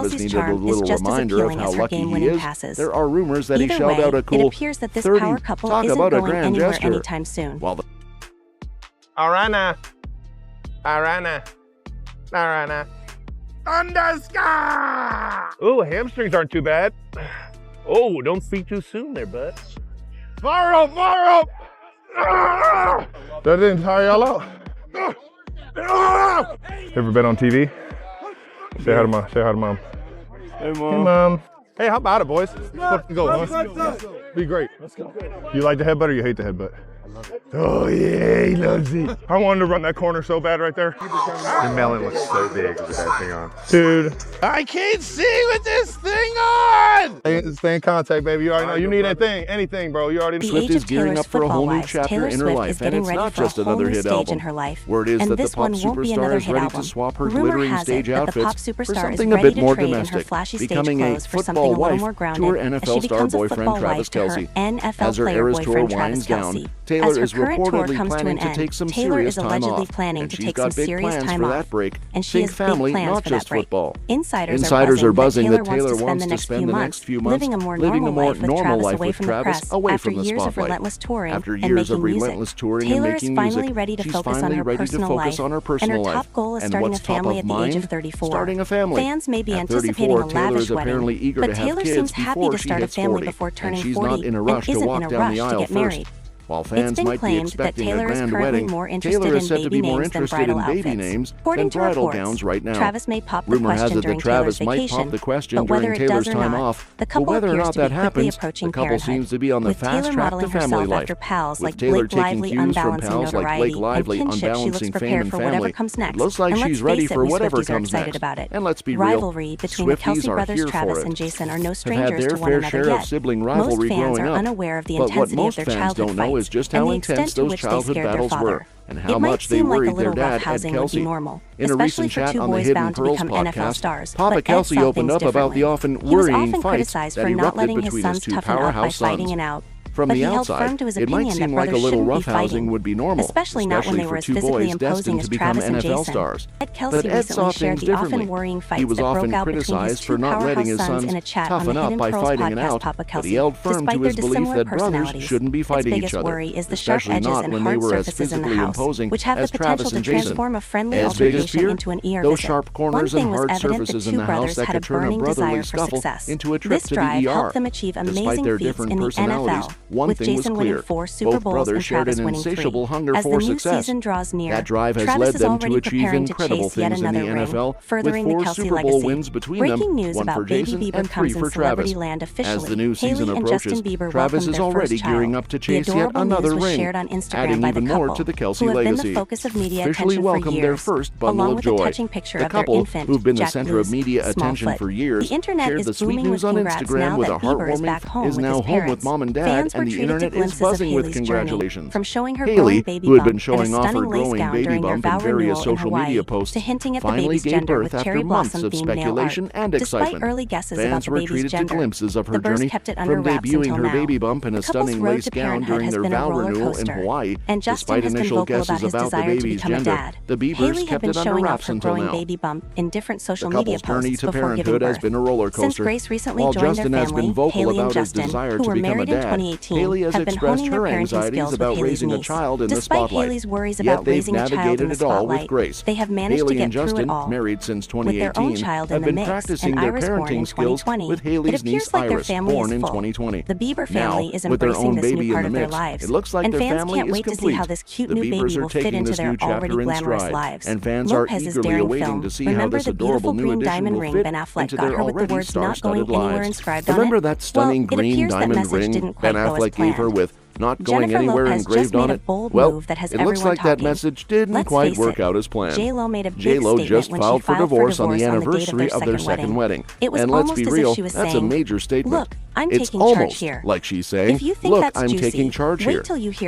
Travis needed a little reminder of how lucky he is, there are rumors that he shelled out a cool it appears that this 30. power couple Talk isn't about a going grand anywhere gesture. anytime soon. While the Arana. Thundersky! Oh, hamstrings aren't too bad. Oh, don't speak too soon there, bud. Fire up, fire up! That didn't tire y'all out. Ever been on TV? Say hi to mom. Say hi to mom. Hey, Mom. Hey, mom. Hey, how about it, boys? Let's go, huh? Be great. Let's go. You like the headbutt or you hate the headbutt? I Oh yeah, he loves it. I wanted to run that corner so bad right there. Your melon looks so big with that thing on. Dude, I can't see with this thing on! Stay in contact, baby. You already know. You need anything, bro. You already know. Swifties gearing up for a whole new chapter in her life, and it's not just another hit album. Word is that the pop superstar is ready to swap her glittering stage outfits for something a bit more domestic, becoming a football wife to her NFL star boyfriend Travis Kelce. As her Eras tour winds down, Taylor is reportedly planning to take some serious time off, and she's got big plans for that break. Think family, not just football. Insiders are buzzing that Taylor wants to spend the next few months living a more normal life with Travis away from the spotlight. After years of relentless touring and making music, she's finally ready to focus on her personal life. And what's top of mind? Starting a family. At 34, Taylor is apparently eager to have kids before she hits 40, and she's not in a rush to walk down the aisle first. While fans might be expecting a grand wedding, Taylor is said to be more interested in baby names than bridal gowns right now. Rumor has it that Travis might pop the question during Taylor's time off, but whether or not that happens, the couple seems to be on the fast track to family life. With Taylor taking cues from pals like Blake Lively unbalancing fame and family, it looks like she's ready for whatever comes next. And let's be real, Swifties are here for it. Have had their fair share of sibling rivalry growing up, but what most fans don't know is just how intense those childhood battles were, and how much they worried their dad, Ed Kelce. In a recent chat on the Hidden Pearls podcast, Papa Kelce opened up about the often worrying fights that erupted between his two powerhouse sons. From the outside, it might seem like a little roughhousing would be normal, especially for two boys destined to become NFL stars. But Ed saw things differently. He was often criticized for not letting his sons toughen up by fighting it out, but he held firm to his belief that brothers shouldn't be fighting each other, especially not when they were as physically imposing as Travis and Jason. Ed's biggest fear? Those sharp corners and hard surfaces in the house that could turn a brotherly scuffle into a trip to the ER. Despite their different personalities, one thing was clear: both brothers shared an insatiable hunger for success. That drive has led them to achieve incredible things in the NFL, with 4 Super Bowl wins between them, 1 for Jason and 3 for Travis. As the new season approaches, Travis is already gearing up to chase yet another ring, adding even more to the Kelce legacy. Officially welcomed their first bundle of joy. The couple, who've been the center of media attention for years, shared the sweet news on Instagram with a heartwarming "is now home with mom and dad," and the internet is buzzing with congratulations. Haley, who had been showing off her growing baby bump in various social media posts, finally gave birth after months of speculation and excitement. Fans were treated to glimpses of her journey, from debuting her baby bump in a stunning lace gown during their vow renewal in Hawaii. Despite initial guesses about the baby's gender, the Biebers kept it under wraps until now. The couple's journey to parenthood has been a roller coaster. While Justin has been vocal about his desire to become a dad, Haley has expressed her anxieties about raising a child in the spotlight. Yet they've navigated it all with grace. Haley and Justin, married since 2018, have been practicing their parenting skills with Haley's niece Iris, born in 2020. Now, with their own baby in the mix, it looks like their family is complete. The Biebers are taking this new chapter in stride, and fans are eagerly awaiting to see how this adorable new addition will fit into their already star-studded lives. Remember that stunning green diamond ring Ben Affleck gave her with "not going anywhere" engraved on it? Well, it looks like that message didn't quite work out as planned. J-Lo just filed for divorce on the anniversary of their second wedding. And let's be real, that's a major statement. It's almost like she's saying, "Look, I'm taking charge here."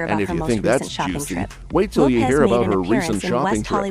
And if you think that's juicy, wait till you hear about her recent shopping trip.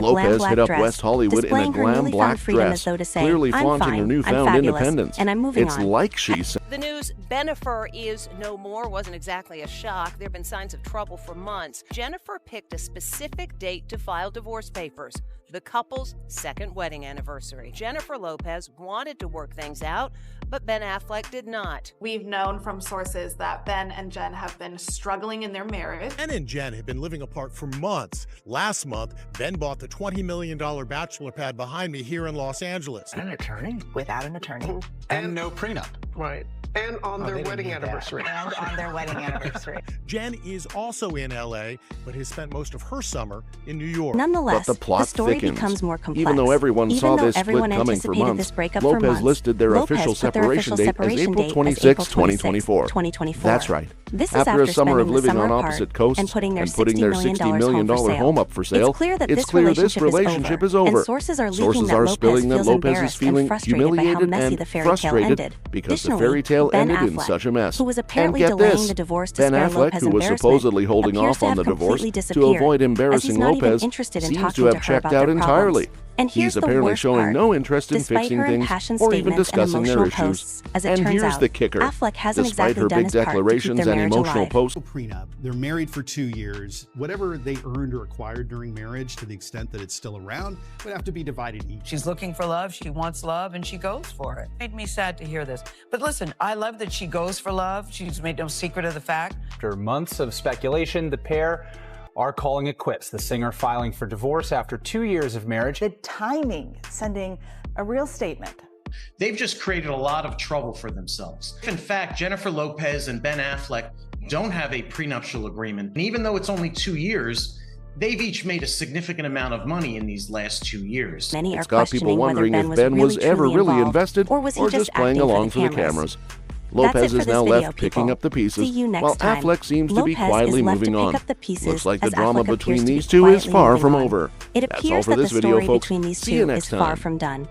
Lopez hit up West Hollywood in a glam black dress, clearly flaunting her newfound independence. It's like she said. The news Bennifer is no more wasn't exactly a shock. There have been signs of trouble for months. Jennifer picked a specific date to file divorce papers, the couple's second wedding anniversary. Jennifer Lopez wanted to work things out, but Ben Affleck did not. We've known from sources that Ben and Jen have been struggling in their marriage. Ben and Jen have been living apart for months. Last month, Ben bought the $20 million bachelor pad behind me here in Los Angeles. An attorney? Without an attorney? And no prenup. Right. And on their wedding anniversary. And on their wedding anniversary. Jen is also in LA, but has spent most of her summer in New York. Nonetheless, but the plot story thickens. becomes more complex. Even though everyone saw this split coming for months, Lopez listed their official separation date as April 26, 2024. That's right. This is After a summer of spending the living summer on apart opposite coasts and putting their $60 million home up for sale, it's clear that this relationship is over. And sources are spilling that Lopez is feeling humiliated and frustrated because the fairy tale ended in such a mess. Who was And apparently get delaying this, the divorce to Ben spare Affleck, Lopez who was embarrassment, supposedly holding appears off to on have the divorce completely to disappeared, avoid as embarrassing he's not even Lopez, interested in seems talking to have her checked about out their entirely. problems. And He's here's the apparently worst showing part. no interest in Despite fixing her things impassioned or even statements and discussing their emotional issues. posts, as it And turns here's out, the kicker. Affleck hasn't Despite exactly her done big his part to keep declarations their and marriage emotional alive. posts, Prenup. They're married for 2 years. Whatever they earned or acquired during marriage, to the extent that it's still around, would have to be divided each. She's looking for love, she wants love, and she goes for it. Made me sad to hear this. But listen, I love that she goes for love. She's made no secret of the fact. After months of speculation, the pair are calling it quits. The singer filing for divorce after 2 years of marriage. The timing, sending a real statement. They've just created a lot of trouble for themselves. If in fact, Jennifer Lopez and Ben Affleck don't have a prenuptial agreement, and even though it's only 2 years, they've each made a significant amount of money in these last 2 years. Many are it's got people wondering if Ben was ever really invested or just playing along for the cameras. Lopez is now left picking up the pieces, while Affleck seems to be quietly moving on. Looks like the drama between these two is far from over. It That's all appears for that the this video, story folks. between these See you two next is far time. from done.